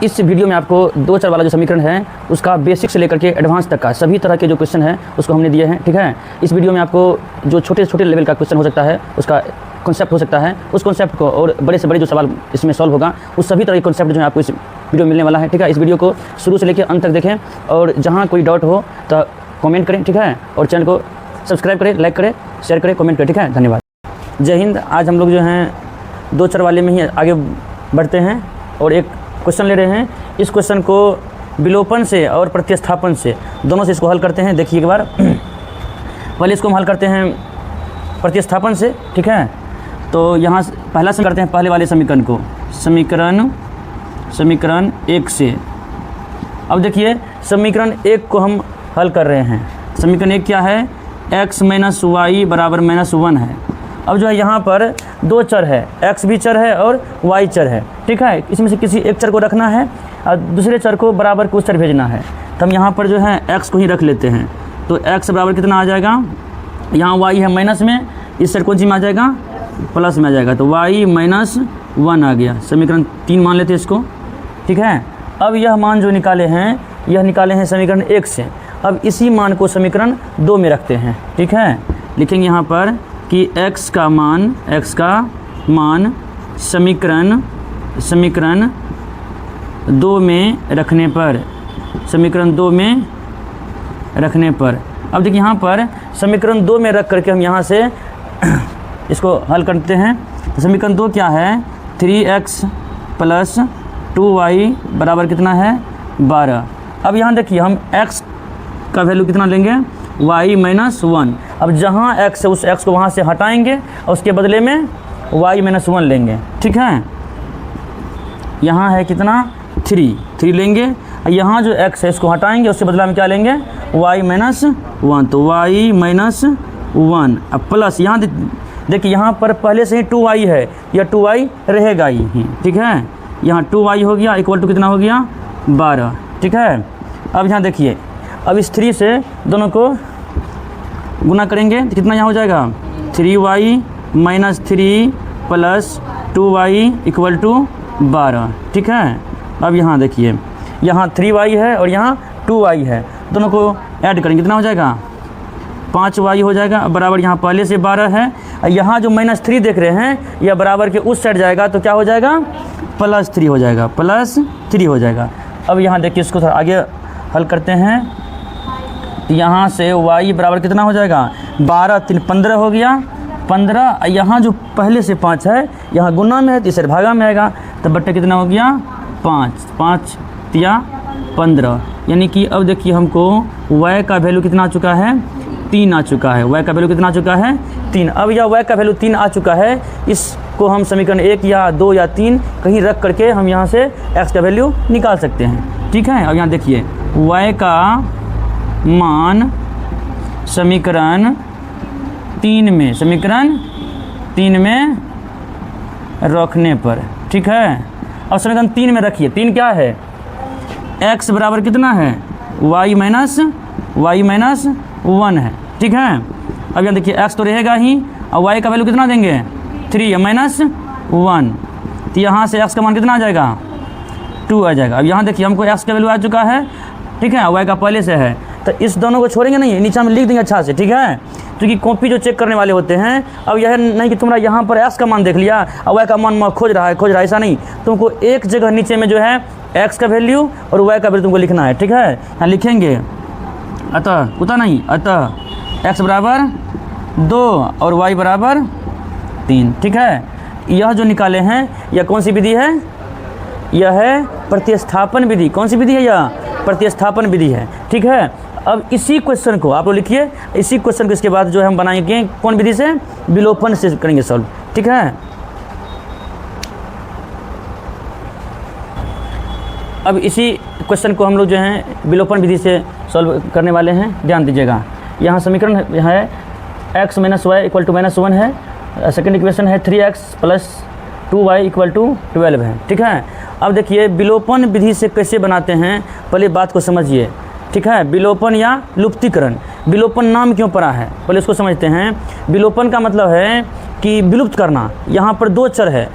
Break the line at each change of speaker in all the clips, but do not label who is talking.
इस वीडियो में आपको दो चर वाला जो समीकरण है उसका बेसिक से लेकर के एडवांस तक का सभी तरह के जो क्वेश्चन है उसको हमने दिए हैं। ठीक है, इस वीडियो में आपको जो छोटे छोटे लेवल का क्वेश्चन हो सकता है, उसका कॉन्सेप्ट हो सकता है, उस कॉन्सेप्ट को और बड़े से बड़े जो सवाल इसमें सॉल्व होगा उस सभी तरह के कॉन्सेप्ट जो है आपको इस वीडियो में मिलने वाला है। ठीक है, इस वीडियो को शुरू से लेकर अंत तक देखें और जहाँ कोई डाउट हो तो कमेंट करें। ठीक है, और चैनल को सब्सक्राइब करें, लाइक करें, शेयर करें, कमेंट करें। ठीक है, धन्यवाद। जय हिंद। आज हम लोग जो हैं दो चर वाले में ही आगे बढ़ते हैं और एक क्वेश्चन ले रहे हैं। इस क्वेश्चन को विलोपन से और प्रतिस्थापन से दोनों से इसको हल करते हैं। देखिए एक बार, पहले इसको हम हल करते हैं प्रतिस्थापन से। ठीक है, तो यहाँ पहला समीकरण करते हैं, पहले वाले समीकरण को समीकरण 1 से। अब देखिए समीकरण 1 को हम हल कर रहे हैं। समीकरण 1 क्या है? x - y बराबर -1 है। अब जो है यहाँ पर दो चर है, x भी चर है और y चर है। ठीक है, इसमें से किसी एक चर को रखना है और दूसरे चर को बराबर कुछ चर भेजना है। तो हम यहाँ पर जो है x को ही रख लेते हैं। तो x बराबर कितना आ जाएगा? यहाँ y है माइनस में, इस चर कौन सी में आ जाएगा? प्लस में आ जाएगा। तो y - 1 आ गया। समीकरण 3 मान लेते हैं इसको। ठीक है, अब यह मान जो निकाले हैं, यह निकाले हैं समीकरण 1 से। अब इसी मान को समीकरण 2 में रखते हैं। ठीक है, लिखेंगे यहाँ पर कि x का मान समीकरण 2 में रखने पर अब देखिए यहाँ पर समीकरण 2 में रख करके हम यहाँ से इसको हल करते हैं। तो समीकरण 2 क्या है? 3x + 2y बराबर कितना है? 12। अब यहाँ देखिए हम x का वैल्यू कितना लेंगे? y - 1। अब जहाँ x है उस x को वहाँ से हटाएंगे और उसके बदले में y - 1 लेंगे। ठीक है, यहाँ है कितना? 3 लेंगे। यहाँ जो x है इसको हटाएंगे, उसके बदला में क्या लेंगे? y - 1। तो y - 1 अब प्लस यहाँ देखिए यहाँ पर पहले से ही 2y है, यह 2y रहेगा ही। ठीक है, यहाँ 2y हो गया इक्वल टू कितना हो गया? 12। ठीक है, अब यहाँ देखिए, अब इस 3 से दोनों को गुना करेंगे तो कितना यहाँ हो जाएगा? 3y - 3 + 2y equal to 12। ठीक है, अब यहाँ देखिए, यहाँ 3y है और यहाँ 2y है, दोनों को ऐड करेंगे कितना हो जाएगा? 5y हो जाएगा। अब बराबर यहाँ पहले से 12 है, यहाँ जो -3 देख रहे हैं यह बराबर के उस साइड जाएगा तो क्या हो जाएगा? +3 हो जाएगा, +3 हो जाएगा। अब यहाँ देखिए इसको थोड़ा आगे हल करते हैं। यहाँ से y बराबर कितना हो जाएगा? 12 3 15 हो गया, 15। यहाँ जो पहले से 5 है यहाँ गुना में है तो इसे भागा में आएगा, तो बट्टे कितना हो गया? 5 या 15। यानी कि अब देखिए हमको y का वैल्यू कितना आ चुका है? 3 आ चुका है। y का वैल्यू कितना आ चुका है? 3। अब यह y का वैल्यू 3 आ चुका है, इसको हम समीकरण 1 या 2 या 3 कहीं रख करके हम यहाँ से x का वैल्यू निकाल सकते हैं। ठीक है, अब यहाँ देखिए y का मान समीकरण 3 में रखने पर। ठीक है, अब समीकरण 3 में रखिए। 3 क्या है? x बराबर कितना है? y - 1 है। ठीक है, अब यहाँ देखिए x तो रहेगा ही और y का वैल्यू कितना देंगे? 3 - 1। तो यहाँ से x का मान कितना आ जाएगा? 2 आ जाएगा। अब यहाँ देखिए हमको x का वैल्यू आ चुका है। ठीक है, y का पहले से है, तो इस दोनों को छोड़ेंगे नहीं, नीचे में लिख देंगे अच्छा से। ठीक है, क्योंकि कॉपी जो चेक करने वाले होते हैं, अब यह नहीं कि तुम्हारा यहाँ पर x का मान देख लिया और y का मान खोज रहा है, ऐसा नहीं। तुमको एक जगह नीचे में जो है x का वैल्यू और y का वैल्यू तुमको लिखना है। ठीक है, यहाँ लिखेंगे अतः x बराबर 2 और y बराबर 3। ठीक है, यह जो निकाले हैं यह कौन सी विधि है? यह है प्रतिस्थापन विधि। कौन सी विधि है? यह प्रतिस्थापन विधि है। ठीक है, अब इसी क्वेश्चन को आप लोग लिखिए, इसी क्वेश्चन को इसके बाद जो है हम बनाएंगे कौन विधि से? विलोपन से करेंगे सॉल्व। ठीक है, अब इसी क्वेश्चन को हम लोग जो है विलोपन विधि से सॉल्व करने वाले हैं। ध्यान दीजिएगा, यहाँ समीकरण है x - y इक्वल टू -1 है। सेकेंड इक्वेशन है 3x + 2y इक्वल टू 12 है। ठीक है, अब देखिए विलोपन विधि से कैसे बनाते हैं, पहले बात को समझिए। ठीक है, विलोपन या लुप्तीकरण। विलोपन नाम क्यों पड़ा है, पहले इसको समझते हैं। विलोपन का मतलब है कि विलुप्त करना। यहाँ पर दो चर है,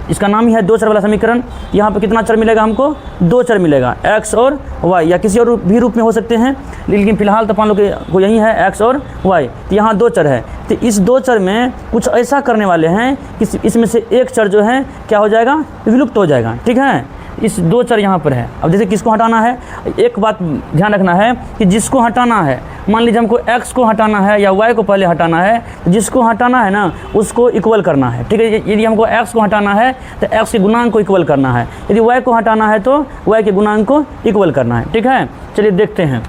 इसका नाम ही है दो चर वाला समीकरण। यहाँ पे कितना चर मिलेगा हमको? दो चर मिलेगा, x और y, या किसी और भी रूप में हो सकते हैं, लेकिन फिलहाल तो अपन लोग को यही है x और y। तो यहाँ दो चर है, तो इस दो चर में कुछ ऐसा करने वाले हैं कि इसमें से एक चर जो है क्या हो जाएगा? विलुप्त हो जाएगा। ठीक है, इस दो चर यहाँ पर है। अब जैसे किसको हटाना है, एक बात ध्यान रखना है कि जिसको हटाना है, मान लीजिए हमको x को हटाना है या y को पहले हटाना है, तो जिसको हटाना है ना उसको इक्वल करना है। ठीक है, यदि हमको x को हटाना है तो x के गुणांक को इक्वल करना है, यदि y को हटाना है तो y के गुणांक को इक्वल करना है। ठीक है, चलिए देखते हैं।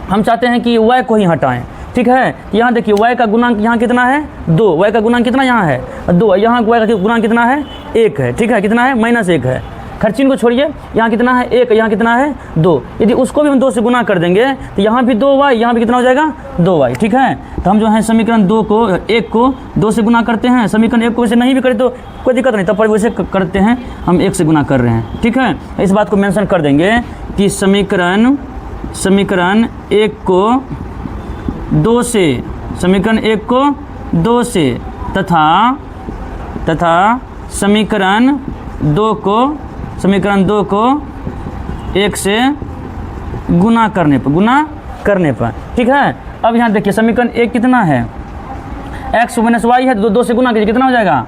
हम चाहते हैं कि y को ही हटाएँ। ठीक है, यहाँ देखिए y का गुणांक यहाँ कितना है? 2। y का गुणांक कितना यहाँ है? 2। यहाँ y का गुणांक कितना है? 1 है। ठीक है, कितना है? -1 है। खर्चिन को छोड़िए, यहाँ कितना है? 1, यहाँ कितना है? 2। यदि उसको भी हम 2 से गुना कर देंगे तो यहाँ भी 2y, यहाँ भी कितना हो जाएगा? 2y। ठीक है, तो हम जो है समीकरण 1 को 2 से गुना करते हैं। समीकरण 1 को वैसे नहीं भी करें तो कोई दिक्कत नहीं, तब पर वैसे करते हैं, हम 1 से गुना कर रहे हैं। ठीक है, इस बात को मेंशन कर देंगे कि समीकरण 1 को 2 से, समीकरण 1 को 2 से तथा समीकरण 2 को 1 से गुना करने पर। ठीक है, अब यहाँ देखिए समीकरण 1 कितना है? x माइनस वाई है, तो 2 से गुना कीजिए, कितना हो जाएगा?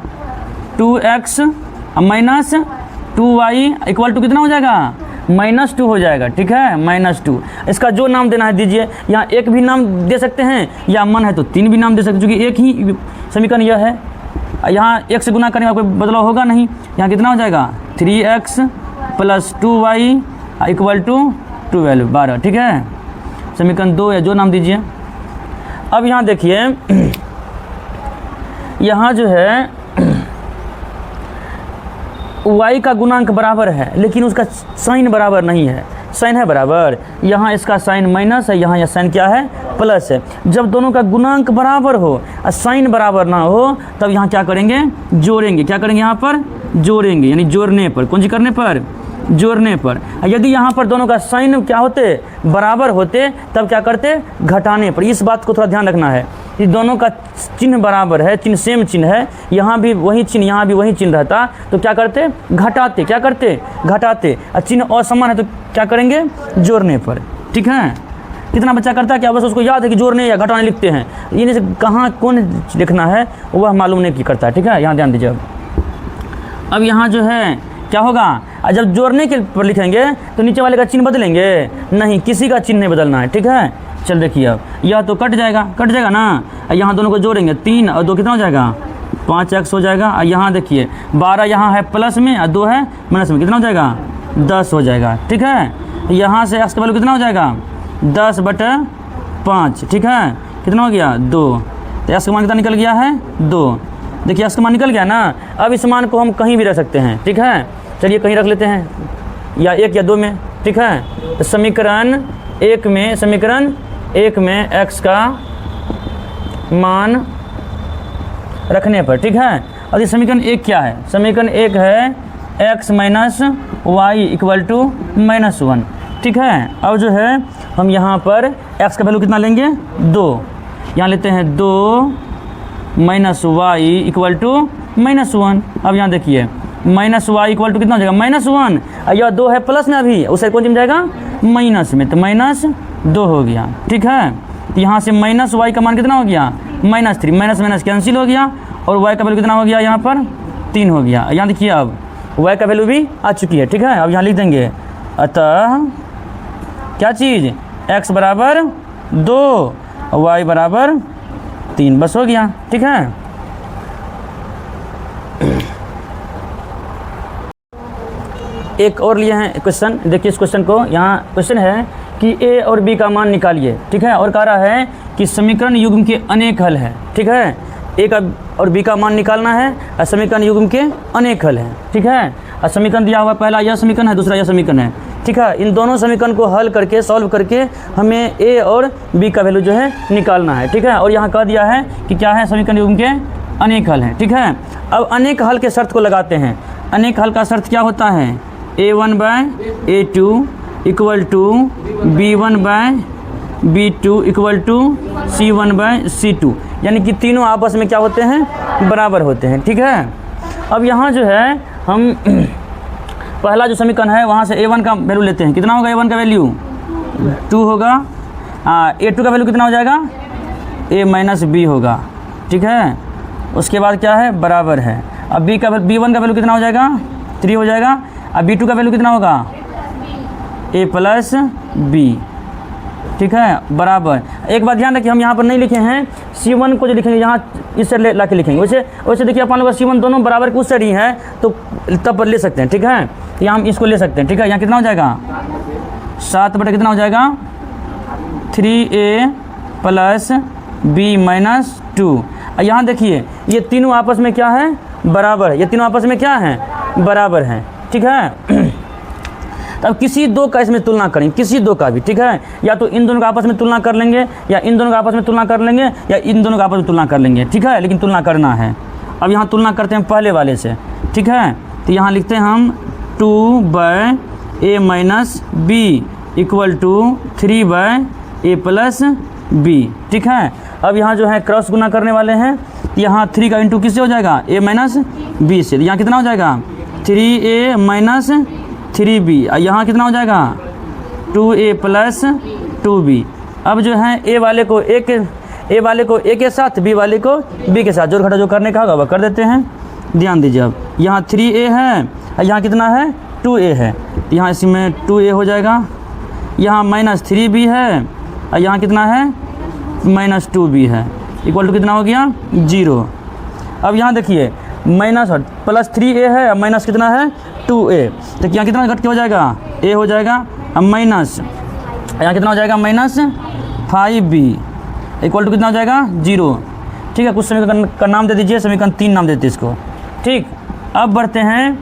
2x minus 2y equal to कितना हो जाएगा? -2 हो जाएगा। ठीक है, -2। इसका जो नाम देना है दीजिए। यहाँ एक भी नाम दे सकते हैं, या मन है तो 3 भी नाम दे सकते हैं, क्योंकि एक ही समीकरण यह है। यहाँ 1 से गुना करने का कोई बदलाव होगा नहीं। यहाँ कितना हो जाएगा? 3x + 2y equal to 12। ठीक है, समीकरण 2 है, जो नाम दीजिए। अब यहाँ देखिए, यहाँ जो है y का गुणांक बराबर है, लेकिन उसका साइन बराबर नहीं है। साइन है बराबर, यहाँ इसका साइन माइनस है, यहाँ यह साइन क्या है? प्लस है। जब दोनों का गुणांक बराबर हो और साइन बराबर ना हो, तब यहाँ क्या करेंगे? जोड़ेंगे। क्या करेंगे? यहाँ पर जोड़ेंगे, यानी जोड़ने पर। कौन सी करने पर? जोड़ने पर। यदि यहाँ पर दोनों का साइन क्या होते? बराबर होते, तब क्या करते? घटाने पर। इस बात को थोड़ा ध्यान रखना है कि दोनों का चिन्ह बराबर है, चिन्ह सेम चिन्ह है, यहाँ भी वही चिन्ह, यहाँ भी वही चिन्ह रहता, तो क्या करते? घटाते। क्या करते? घटाते। और चिन्ह असमान है तो क्या करेंगे? जोड़ने पर। ठीक है, कितना बच्चा करता है क्या? बस उसको याद है कि जोड़ने या घटाने लिखते हैं, इन्हें से कहाँ कौन लिखना है वह मालूम नहीं करता है। ठीक है, यहाँ ध्यान दीजिए। अब यहाँ जो है क्या होगा? जब जोड़ने के पर लिखेंगे तो नीचे वाले का चिन्ह बदलेंगे नहीं, किसी का चिन्ह नहीं बदलना है। ठीक है, चल देखिए, अब यह तो कट जाएगा ना। यहाँ दोनों को जोड़ेंगे, 3 और 2 कितना हो जाएगा? 5x हो जाएगा। और यहाँ देखिए 12 यहाँ है प्लस में और 2 है माइनस में, कितना हो जाएगा? 10 हो जाएगा। ठीक है, यहाँ से x का वैल्यू कितना हो जाएगा? 10/5। ठीक है, कितना हो गया? 2। तो x का मान कितना निकल गया है? 2। देखिए x का मान निकल गया ना। अब इस मान को हम कहीं भी रख सकते हैं। ठीक है, चलिए कहीं रख लेते हैं, या 1 या 2 में। ठीक है, तो समीकरण 1 में x का मान रखने पर। ठीक है, अब ये समीकरण 1 क्या है? समीकरण 1 है x minus Y equal to -1। ठीक है, अब जो है हम यहाँ पर x का वैल्यू कितना लेंगे? 2। यहाँ लेते हैं 2 माइनस वाई इक्वल टू -1। अब यहाँ देखिए -y इक्वल टू कितना हो जाएगा? -1। यह 2 है प्लस में, अभी उसे कौन सी में जाएगा? माइनस में, तो -2 हो गया। ठीक है, तो यहाँ से -y का मान कितना हो गया? -3। माइनस कैंसिल हो गया, और y का वैल्यू कितना हो गया? यहाँ पर 3 हो गया। यहाँ देखिए अब y का वैल्यू भी आ चुकी है। ठीक है, अब यहाँ लिख देंगे, अतः क्या चीज़? x बराबर 2 y बराबर 3, बस हो गया। ठीक है, एक और लिए हैं क्वेश्चन। देखिए इस क्वेश्चन को, यहाँ क्वेश्चन है कि a और b का मान निकालिए। ठीक है, और कह रहा है कि समीकरण युग्म के अनेक हल हैं। ठीक है, a का और b का मान निकालना है, और समीकरण युग्म के अनेक हल हैं। ठीक है, और समीकरण दिया हुआ पहला यह समीकरण है, दूसरा यह समीकरण है। ठीक है, इन दोनों समीकरण को हल करके, सॉल्व करके हमें a और b का वैल्यू जो है निकालना है। ठीक है, और यहाँ कह दिया है कि क्या है? समीकरण युग्म के अनेक हल हैं। ठीक है, अब अनेक हल के शर्त को लगाते हैं। अनेक हल का शर्त क्या होता है? a1/a2 equal to b1/b2 equal to c1/c2, यानी कि तीनों आपस में क्या होते हैं? बराबर होते हैं। ठीक है, अब यहाँ जो है हम पहला जो समीकरण है वहाँ से A1 का वैल्यू लेते हैं। कितना होगा A1 का वैल्यू? 2 होगा। A2 का वैल्यू कितना हो जाएगा? A माइनस B होगा, ठीक है। उसके बाद क्या है? बराबर है। अब B1 का वैल्यू कितना हो जाएगा? 3 हो जाएगा। अब B2 का वैल्यू कितना होगा? A प्लस B, ठीक है, बराबर। एक बात ध्यान रखिए, हम यहाँ पर नहीं लिखे हैं C1 को, जो लिखेंगे यहाँ इस साइड ला के लिखेंगे। वैसे देखिए अपन लोग C1 दोनों बराबर के उस साइड ही है, तो तब ले सकते हैं, ठीक है। यहाँ हम इसको ले सकते हैं, ठीक है। यहाँ कितना हो जाएगा? 7 बटे कितना हो जाएगा? 3A plus B minus 2। यहाँ देखिए ये तीनों आपस में क्या है? बराबर है। ये तीनों आपस में क्या है? बराबर हैं, ठीक है। तब किसी दो का इसमें तुलना करें, किसी दो का भी, ठीक है। या तो इन दोनों का आपस में तुलना कर लेंगे, या इन दोनों का आपस में तुलना कर लेंगे, या इन दोनों का आपस में तुलना कर लेंगे, ठीक है। लेकिन तुलना करना है। अब यहाँ तुलना करते हैं पहले वाले से, ठीक है। तो यहाँ लिखते हैं हम 2/A minus B equal to 3/A plus B, ठीक है। अब यहाँ जो है क्रॉस गुना करने वाले हैं, यहाँ 3 का इंटू किससे हो जाएगा? A माइनस B से। यहाँ कितना हो जाएगा? 3A minus 3B। यहाँ कितना हो जाएगा? 2A plus 2B। अब जो है A वाले को A के साथ, B वाले को B के साथ जोड़ घटा जो करने का होगा वह कर देते हैं। ध्यान दीजिए, अब यहाँ 3A है और यहाँ कितना है? 2A है। यहाँ इसमें 2A हो जाएगा। यहाँ माइनस 3B है और यहाँ कितना है? माइनस 2B है। इक्वल टू कितना हो गया? 0। अब यहाँ देखिए माइनस और प्लस 3A है और माइनस कितना है? 2A। तो यहाँ कितना घट के हो जाएगा? A हो जाएगा। अब माइनस यहाँ कितना हो जाएगा? माइनस 5B इक्वल टू कितना हो जाएगा? 0, ठीक है। कुछ समीकरण का नाम दे दीजिए, समीकरण 3 नाम देते इसको, ठीक। अब बढ़ते हैं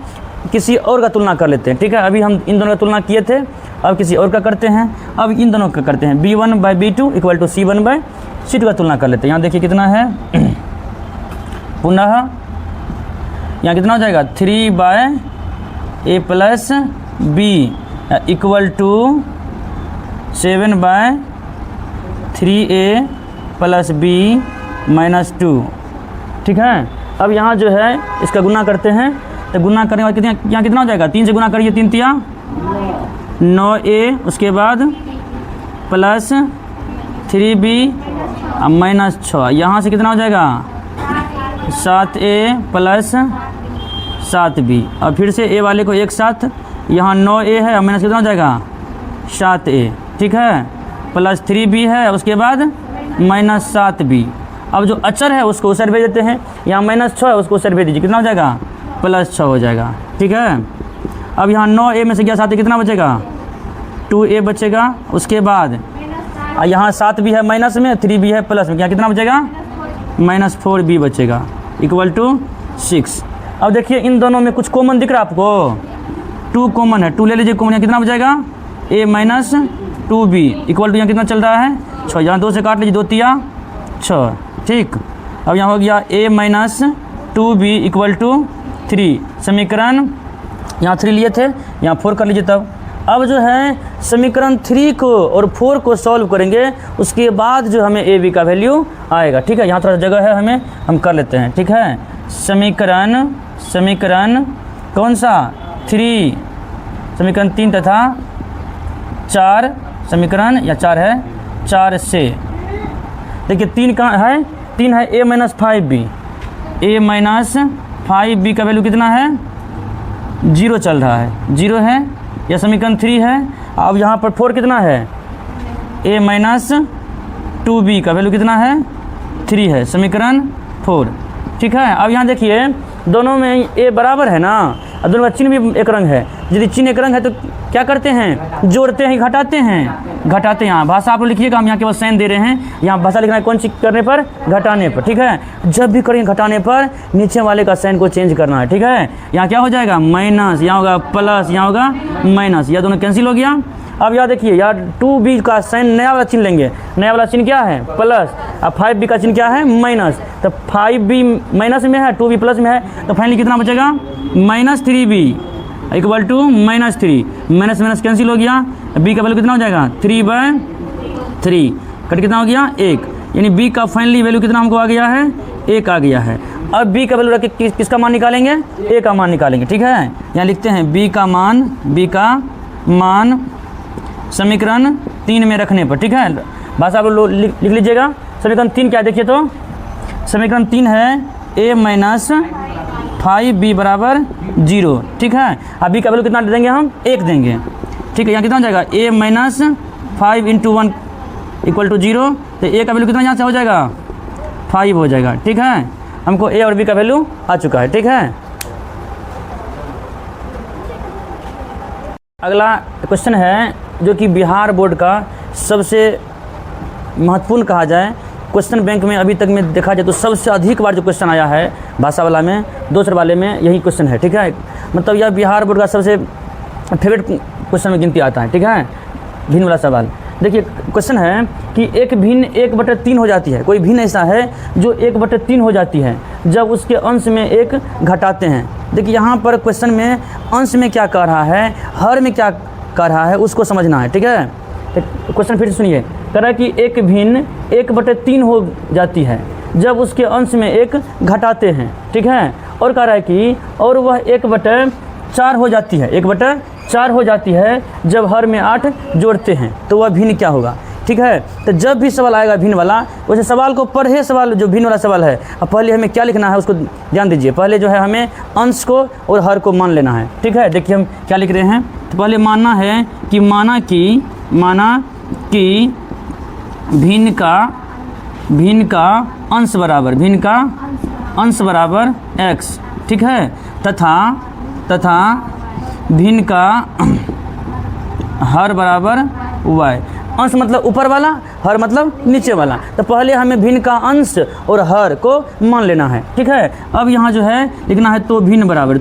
किसी और का तुलना कर लेते हैं, ठीक है। अभी हम इन दोनों का तुलना किए थे, अब किसी और का करते हैं। अब इन दोनों का करते हैं। B1/B2 इक्वल टू C1/C2 का तुलना कर लेते हैं। यहाँ देखिए कितना है? पुनः यहाँ कितना हो जाएगा? 3/A plus B equal to 7/3A plus B minus 2, ठीक है। अब यहाँ जो है इसका गुना करते हैं, तो गुना करने के बाद कितना, यहाँ कितना हो जाएगा? 3 से गुना करिए, 3 तिया 9A, उसके बाद प्लस 3B माइनस 6। यहाँ से कितना हो जाएगा? 7A plus 7B। और फिर से A वाले को एक साथ, यहाँ 9A है और माइनस कितना हो जाएगा? 7A, ठीक है, प्लस 3B है, उसके बाद माइनस 7B। अब जो अचर है उसको उस साइड भेज देते हैं। यहाँ माइनस 6 है, उसको उस साइड भेज दीजिए, कितना हो जाएगा? प्लस 6 हो जाएगा, ठीक है। अब यहाँ 9A में से गया 7A, कितना बचेगा? 2A बचेगा। उसके बाद यहाँ 7B है माइनस में, 3B है प्लस में, क्या कितना बचेगा? माइनस 4B बचेगा इक्वल टू 6। अब देखिए इन दोनों में कुछ कॉमन दिख रहा है आपको? 2 कॉमन है, 2 ले लीजिए कॉमन। यहाँ कितना बचेगा? A minus 2B equal to यहाँ कितना चल रहा है? 6। यहाँ 2 से काट लीजिए, 2 तिया 6, ठीक। अब यहाँ हो गया A minus 2B equal to 3। समीकरण यहाँ 3 लिए थे, यहाँ 4 कर लीजिए तब। अब जो है समीकरण 3 को और 4 को सॉल्व करेंगे, उसके बाद जो हमें A B का वैल्यू आएगा, ठीक है। यहाँ थोड़ा जगह है, हमें हम कर लेते हैं, ठीक है। समीकरण कौन सा? 3, समीकरण 3 तथा 4, समीकरण या 4 है, 4 से देखिए 3 कहाँ है? 3 है A minus 5B। A minus 5B का वैल्यू कितना है? 0 चल रहा है, 0 है। यह समीकरण 3 है। अब यहाँ पर 4 कितना है? A माइनस 2B का वैल्यू कितना है? 3 है, समीकरण 4, ठीक है। अब यहाँ देखिए दोनों में A बराबर है ना, और दोनों का चिन्ह भी एक रंग है। यदि चिन्ह एक रंग है तो क्या करते हैं? जोड़ते हैं, घटाते हैं? घटाते हैं। यहाँ भाषा आप लोग लिखिएगा, हम यहाँ केवल साइन दे रहे हैं। यहाँ भाषा लिखना है कौन सी करने पर? घटाने पर, ठीक है। जब भी करेंगे घटाने पर नीचे वाले का साइन को चेंज करना है, ठीक है। यहाँ क्या हो जाएगा? माइनस, यहाँ होगा प्लस, यहाँ होगा माइनस, यह दोनों कैंसिल हो गया। अब यहाँ देखिए यार 2B का साइन नया वाला चिन्ह लेंगे। नया वाला चिन्ह क्या है? प्लस। अब 5B का चिन्ह क्या है? माइनस। तो 5B माइनस में है, 2B प्लस में है, तो फाइनली कितना बचेगा? Minus 3B equal to minus 3। Minus minus cancel हो गया। B का वैल्यू कितना हो जाएगा? 3/3 कट कितना हो गया? 1। यानी B का फाइनली वैल्यू कितना हमको आ गया है? 1 आ गया है। अब b का वैल्यू रख के किसका मान निकालेंगे, a का मान निकालेंगे। ठीक है, यहाँ लिखते हैं b का मान समीकरण 3 में रखने पर। ठीक है, भाषा आप लोग लिख लीजिएगा। समीकरण 3 क्या है देखिए, तो समीकरण 3 है a माइनस 5b बराबर 0। ठीक है, अब b का वैल्यू कितना देंगे हम, 1 देंगे। ठीक है, यहाँ कितना हो जाएगा, a minus 5 into 1 equal to 0। तो a का वैल्यू कितना यहाँ से हो जाएगा, 5 हो जाएगा। ठीक है, हमको a और b का वैल्यू आ चुका है। ठीक है, अगला क्वेश्चन है जो कि बिहार बोर्ड का सबसे महत्वपूर्ण कहा जाए, क्वेश्चन बैंक में अभी तक में देखा जाए तो सबसे अधिक बार जो क्वेश्चन आया है भाषा वाला में, दूसरे वाले में यही क्वेश्चन है। ठीक है, मतलब यह बिहार बोर्ड का सबसे फेवरेट क्वेश्चन में गिनती आता है। ठीक है, भिन्न वाला सवाल देखिए, क्वेश्चन है कि एक भिन्न 1/3 हो जाती है। कोई भिन्न ऐसा है जो 1/3 हो जाती है जब उसके अंश में 1 घटाते हैं। देखिए यहाँ पर क्वेश्चन में अंश में क्या कह रहा है, हर में क्या कह रहा है, उसको समझना है। ठीक है, क्वेश्चन फिर से सुनिए, कह रहा है कि एक भिन्न 1/3 हो जाती है जब उसके अंश में 1 घटाते हैं। ठीक है, और कह रहा है कि और वह 1/4 हो जाती है, 1/4 हो जाती है जब हर में 8 जोड़ते हैं, तो वह भिन्न क्या होगा। ठीक है, तो जब भी सवाल आएगा भिन्न वाला, वैसे सवाल को पढ़े, सवाल जो भिन्न वाला सवाल है, अब पहले हमें क्या लिखना है उसको ध्यान दीजिए। पहले जो है हमें अंश को और हर को मान लेना है। ठीक है, देखिए हम क्या लिख रहे हैं, तो पहले मानना है कि माना कि भिन्न का अंश बराबर x। ठीक है, तथा भिन्न का हर बराबर y। अंश मतलब ऊपर वाला, हर मतलब नीचे वाला। तो पहले हमें भिन्न का अंश और हर को मान लेना है। ठीक है, अब यहाँ जो है लिखना है तो भिन्न बराबर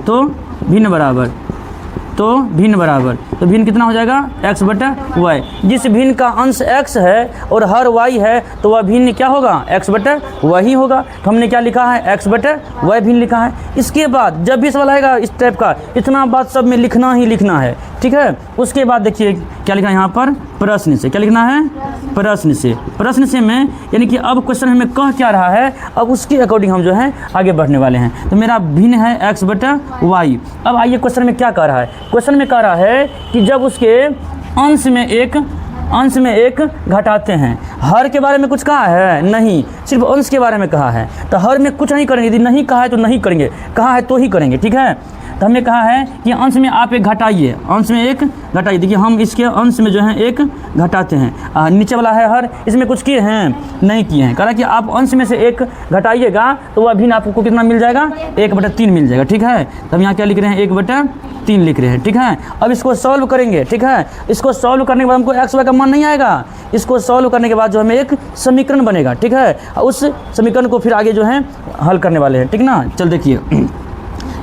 तो भिन्न कितना हो जाएगा, x/y। जिस भिन्न का अंश x है और हर y है तो वह भिन्न क्या होगा, x/y ही होगा। तो हमने क्या लिखा है, x/y भिन्न लिखा है। इसके बाद जब भी सवाल आएगा इस टाइप का, इतना बात सब में लिखना ही लिखना है। ठीक है, उसके बाद देखिए क्या लिखना है यहाँ पर, प्रश्न से। क्या लिखना है, प्रश्न से में, यानी कि अब क्वेश्चन हमें कह क्या रहा है, अब उसके अकॉर्डिंग हम जो है आगे बढ़ने वाले हैं। तो मेरा भिन्न है x/y। अब आइए क्वेश्चन में क्या कह रहा है, क्वेश्चन में कह रहा है कि जब उसके अंश में एक घटाते हैं। हर के बारे में कुछ कहा है नहीं, सिर्फ अंश के बारे में कहा है। तो हर में कुछ नहीं करेंगे, यदि नहीं कहा है तो नहीं करेंगे, कहा है तो ही करेंगे। ठीक है, तो हमने कहा है कि अंश में आप 1 घटाइए, अंश में 1 घटाइए। देखिए हम इसके अंश में जो है 1 घटाते हैं। नीचे वाला है हर, इसमें कुछ किए हैं, नहीं किए हैं। कहा कि आप अंश में से 1 घटाइएगा तो वह भिन्न आपको कितना मिल जाएगा, 1/3 मिल जाएगा। ठीक है, तो हम यहाँ क्या लिख रहे हैं, 1/3 लिख रहे हैं। ठीक है, अब इसको सॉल्व करेंगे। ठीक है, इसको सॉल्व करने के बाद हमको x y का मान नहीं आएगा। इसको सॉल्व करने के बाद जो हमें एक समीकरण बनेगा। ठीक है, उस समीकरण को फिर आगे जो है हल करने वाले हैं। ठीक ना, चल देखिए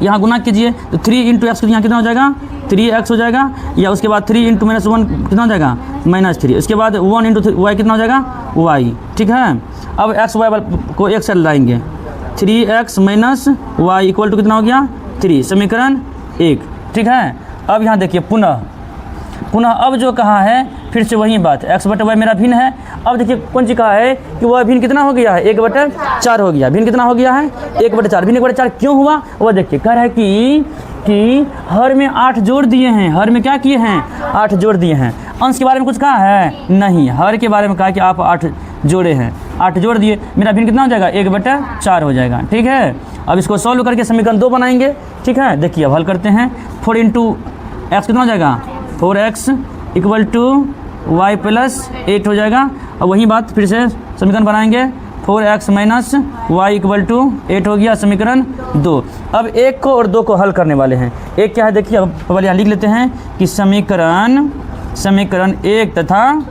यहाँ गुना कीजिए तो 3 × x यहाँ कितना हो जाएगा, 3x हो जाएगा, या उसके बाद 3 × -1 कितना हो जाएगा, -3। इसके बाद 1 × y कितना हो जाएगा, y। ठीक है, अब x y को एक साथ लाएंगे, 3x - y इक्वल टू कितना हो गया, 3, समीकरण 1। ठीक है, अब यहाँ देखिए पुनः अब जो कहा है फिर से वही बात, x/y मेरा भिन्न है। अब देखिए कौन सी कहा है कि वह भिन्न कितना हो गया है, 1/4 हो गया। भिन्न कितना हो गया है, 1/4। भिन्न 1/4 क्यों हुआ, वह देखिए कह रहा है कि हर में 8 जोड़ दिए हैं। हर में क्या किए हैं, 8 जोड़ दिए हैं। अंश के बारे में कुछ कहा है नहीं, हर के बारे में कहा कि आप 8 जोड़े हैं, 8 जोड़ दिए। मेरा भिन्न कितना हो जाएगा, 1/4 हो जाएगा। ठीक है, अब इसको सॉल्व करके समीकरण 2 बनाएंगे। ठीक है, देखिए अब हल करते हैं। 4 × x कितना हो जाएगा, 4x इक्वल टू y + 8 हो जाएगा। अब वही बात फिर से समीकरण बनाएंगे, 4x - y इक्वल टू 8 हो गया, समीकरण 2। अब 1 को और 2 को हल करने वाले हैं। एक क्या है देखिए, अब पहले यहाँ लिख लेते हैं कि समीकरण 1 तथा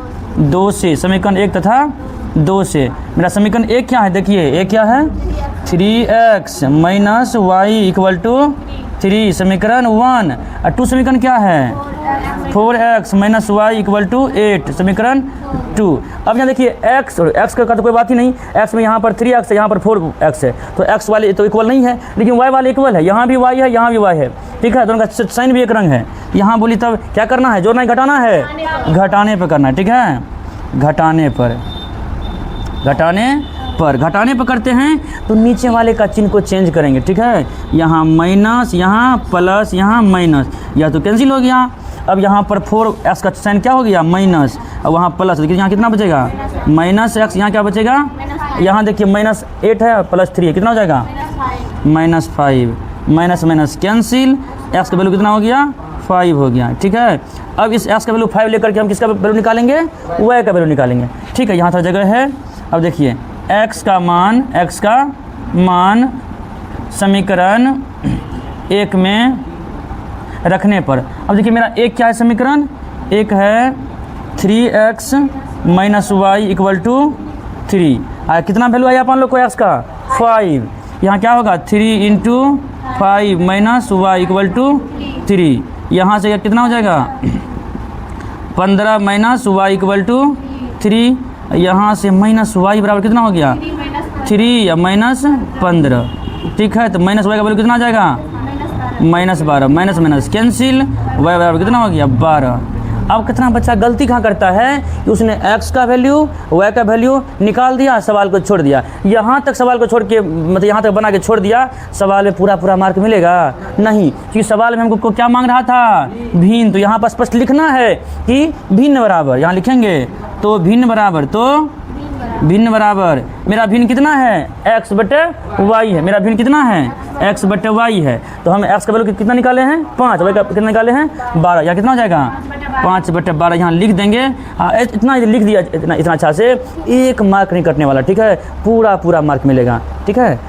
2 से, समीकरण 1 तथा 2 से मेरा समीकरण 1 क्या है, देखिए 1 क्या है, 3x - y इक्वल टू 3, समीकरण 1। और 2 समीकरण क्या है, 4x - y इक्वल टू 8, समीकरण 2। अब यहाँ देखिए x और x का तो कोई बात ही नहीं, x में यहाँ पर 3x है, यहाँ पर 4x है, तो x वाले तो इक्वल नहीं है, लेकिन y वाले इक्वल है। यहाँ भी y है, यहाँ भी y है। ठीक है, दोनों का साइन भी एक रंग है। यहाँ बोली तब क्या करना है, जोड़ना है घटाना है, घटाने पर करना है। ठीक है, घटाने पर, घटाने पर करते हैं तो नीचे वाले का चिन्ह को चेंज करेंगे, ठीक है। यहाँ माइनस, यहाँ प्लस, यहाँ माइनस, यह तो कैंसिल हो गया। अब यहाँ पर 4x का साइन क्या हो गया माइनस, और वहाँ प्लस, देखिए यहाँ कितना बचेगा माइनस x, यहाँ क्या बचेगा, यहाँ देखिए -8 है प्लस 3 है, कितना हो जाएगा -5, माइनस माइनस कैंसिल, x का वैल्यू कितना हो गया 5 हो गया, ठीक है। अब इस x का वैल्यू 5 लेकर के हम किसका वैल्यू निकालेंगे, y का वैल्यू निकालेंगे, ठीक है। यहाँ था जगह है। अब देखिए x का मान समीकरण 1 में रखने पर, अब देखिए मेरा एक क्या है समीकरण, एक है 3x - y = 3, कितना वैल्यू आया अपन लोग को x का 5, यहाँ क्या होगा 3 × 5 - y = 3, यहाँ से कितना हो जाएगा 15 - y = 3, यहाँ से -y बराबर कितना हो गया 3 या -15, ठीक है। तो -y का वैल्यू कितना आ जाएगा -12, माइनस माइनस कैंसिल, y बराबर कितना हो गया 12। अब कितना बच्चा गलती कहाँ करता है कि उसने x का वैल्यू y का वैल्यू निकाल दिया, सवाल को छोड़ दिया। यहाँ तक सवाल को छोड़ के मतलब यहाँ तक बना के छोड़ दिया, सवाल में पूरा मार्क मिलेगा नहीं, क्योंकि सवाल में हमको क्या मांग रहा था भिन्न। तो यहाँ पर स्पष्ट लिखना है कि भिन्न बराबर, यहाँ लिखेंगे तो भिन्न बराबर मेरा भिन्न कितना है x बटे y है, मेरा भिन्न कितना है x बटे y है। तो हम x का वैल्यू कितना निकाले हैं 5, y का कितना निकाले हैं 12, यहाँ कितना हो जाएगा 5 बटे 12, यहाँ लिख देंगे। हाँ इतना लिख दिया, इतना अच्छा से 1 मार्क नहीं कटने वाला, ठीक है, पूरा मार्क मिलेगा, ठीक है।